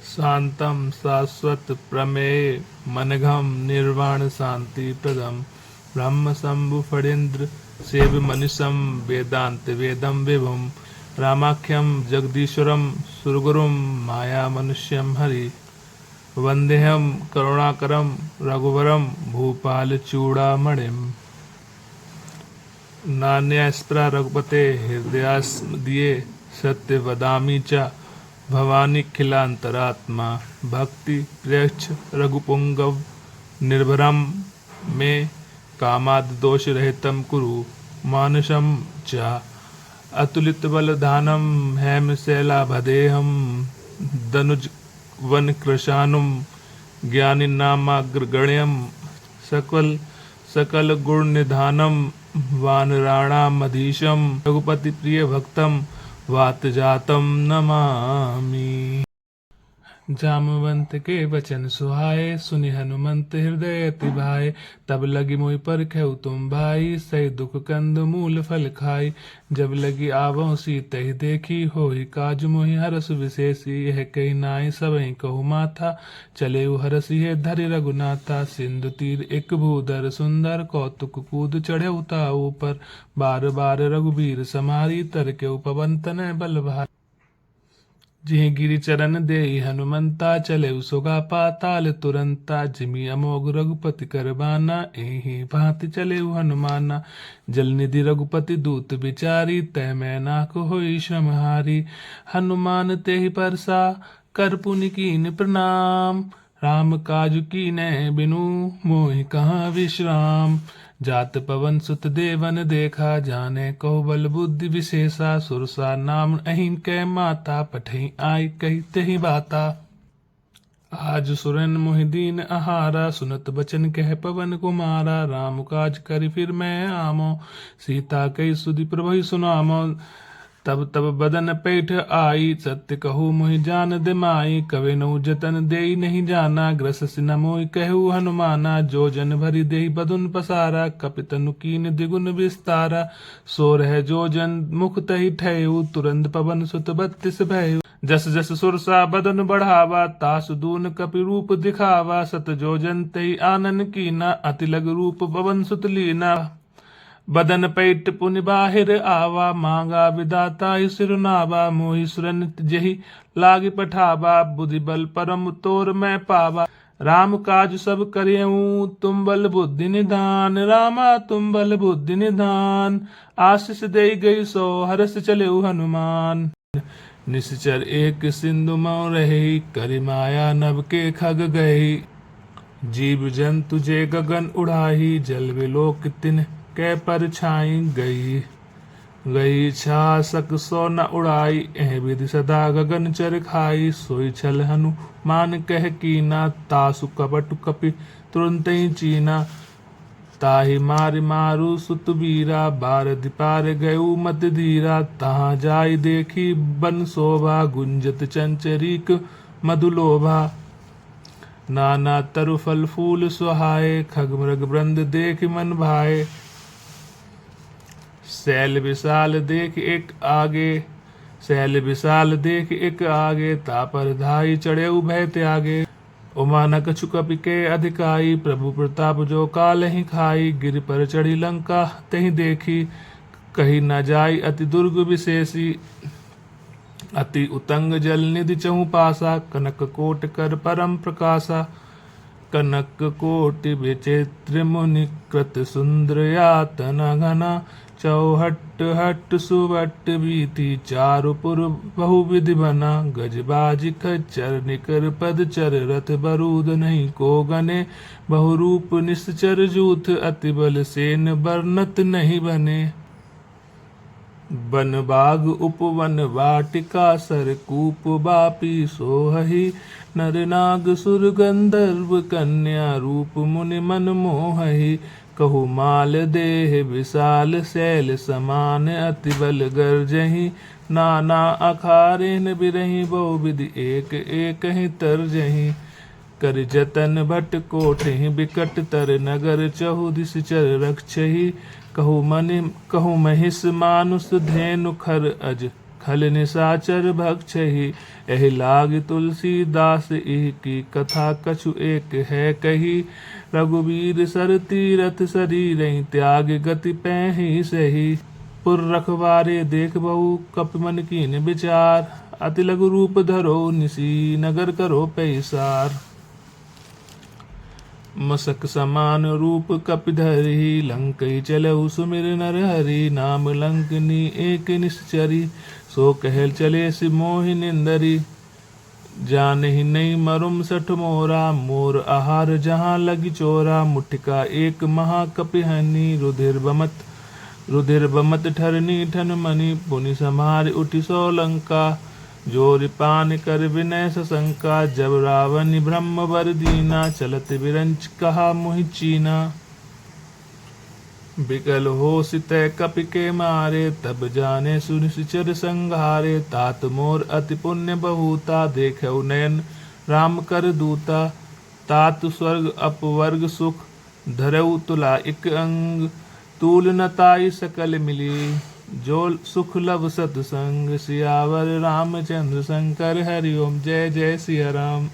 शांतं शाश्वत प्रमेय मनघम निर्वाण शांति प्रदम ब्रह्म शंभु फणीन्द्र सेव मनीषम वेदांत वेदम विभुम रामाख्यम जगदीश्वरम सुरगुरुम माया मनुष्यम हरि वंदेहम करुणाकरम रघुवरम भूपाल चूड़ामणिम नान्यास्त्रा रघुपते हृदयास्मदीये सत्य वदामि च भवानी खिलांतरात्मा भक्ति प्रेक्ष रघुपुंगव निर्भरम में कामाद दोष रहितम कुरु मानुषम च अतुलित बलधानम हेम शैलाभदेहम दनुज वन कृशानुम ज्ञानी नामाग्रगण्यम सकल सकल गुण निधानम वानराणामधीशम रघुपति प्रिय भक्तम वात जातम नमामि। जामवंत के वचन सुहाए सुनि हनुमंत हृदय अति भाए तब लगी मोहि परखऊ तुम भाई सही दुख कंद मूल फल खाई जब लगी आवो सीतहि देखी होहि काज मोहि हरस विशेषी यह कही नाई सबहि कहु माथा चले हरसि हे धरि रघुनाथा सिंधु तीर एक भूधर सुंदर कौतुक कूद चढ़े उता ऊपर बार बार रघुबीर समारी तर के पवन तनय बल भारी जिहि गिरि चरण देहि हनुमंता चले सुगा पाताल तुरंता जिमि अमोघ रघुपति करबाना एहि भांति चले हनुमाना जल निधि रघुपति दूत बिचारी तय मैं नाक होई श्रमहारी हनुमान तेहि परसा कर पुनि कीन प्रणाम राम काज कीनै बिनु मोहि कहाँ विश्राम जात पवन सुत देवन देखा जाने कहो बल बुद्धि विशेषा सुरसा नाम अहिं कै माता पठई आई कही तही बाता आज सुरन मोहि दीन आहारा सुनत बचन कह पवन कुमारा राम काज करि फिर मैं आमो सीता कई सुधि प्रभु सुनामो तब तब बदन पैठ आई सत्य कहू मोहि जान दे माई कवे नौ जतन देई नहीं जाना ग्रस सिन मोहि कहू हनुमाना जो जन भरी देहि बदुन पसारा कपितनु कीन द्विगुन विस्तारा सो रह जो जन मुख तहि ठहु तुरंत पवन सुत 32 भयउ जस जस सुरसा बदन बढ़ावा तासु दून कपि रूप दिखावा सत जो जन तहि आनन कीना अति लग रूप पवन सुत लीना बदन पैठ पुनि बाहिर आवा मांगा विदाता सिरुनावा मोहि सुरन जहि लाग पठावा बुद्धि बल परम तोर मैं पावा राम काज सब करेऊ तुम बल बुद्धि निधान रामा तुम बल बुद्धि निधान आशीष दे गई सो हरस चले हनुमान निश्चर एक सिंधु मौ रही करि माया नभ के खग गई जीव जंतु जे गगन उड़ाही जल विलोक तिन कै पर छाई गई छासक सो न उड़ाई एह विधि सदा गगन चर खाई सोई छल हनुमान कह कीना तासु कपट कपि तुरंत ही चीना ताहि मारि मारु सुत बीरा बारधि पार गयु मत धीरा तहाँ जाई देखी बन शोभा गुंजत चंचरीक मधुलोभा नाना तरु फल फूल सुहाए खग मृग वृंद देख मन भाए शैल विशाल देख एक आगे तापर धाई चढ़े उभय त्यागे उमा न कछु कपि के अधिकाई प्रभु प्रताप जो काल ही खाई गिर पर चढ़ी लंका तही देखी कही न जाई अति दुर्ग विशेषी अति उतंग जल निधि चहु पासा कनक कोट कर परम प्रकाशा कनक कोटि विचित्र मुनि कृत सुंदर यातना घना चौहट हट सुवट बीती चारुपुर बहुविधि बना गजबाज खच्चर निकर पद चर रथ बरूद नहीं को गने बहुरूप निश्चर जूथ अति बल सेन बरनत नहीं बने बन बाग उपवन वाटिका सर कूप बापी सोहहि नर नाग सुर गंधर्व कन्या रूप मुनि मन मोहहि कहु माल देह विशाल शैल समान अति बल गर्जहि नाना अखारेन बिरहि बहु विधि एक एक ही तरजहि कर जतन भट कोठि बिकट तर नगर चहु दिस चर रक्षहि कहु महिष मानुष धेनु खर अज खल निशाचर भक्षहि। एहि लाग तुलसीदास इह की कथा कछु एक है कही। रघुवीर सर तीरथ शरीरहि त्याग गति पैहि सही। पुर रखवारे देख बहु कपि मन कीन विचार। अति लघु रूप धरो निसी नगर करो पैसार। मसक समान रूप कपि धरहि लंकहि चलऊ सुमिर नर हरि। नाम लंकनी एक निश्चरी सो कहल चले सि मोहि निंदरी। जानहि नहीं मरुम सठ मोरा मोर आहार जहाँ लगी चोरा। मुठिका एक महाकपिहनि रुधिर बमत ठरनी ठन मणि। पुनि संहार उठि सो लंका जोरि पान कर विनय सशंका। जब रावण ब्रह्म वर दीना चलत विरंच कहा मुहि चीना। बिकल हो सितय कपि के मारे तब जाने सुनिश्चर संहारे। तात मोर अति पुण्य बहुता देखौ नयन राम कर दूता। तात स्वर्ग अपवर्ग सुख धरऊ तुला इक अंग। तूल न ताई सकल मिली जो सुख लब सतसंग। सियावर रामचंद्र शंकर हरि ओम। जय जय सिया राम।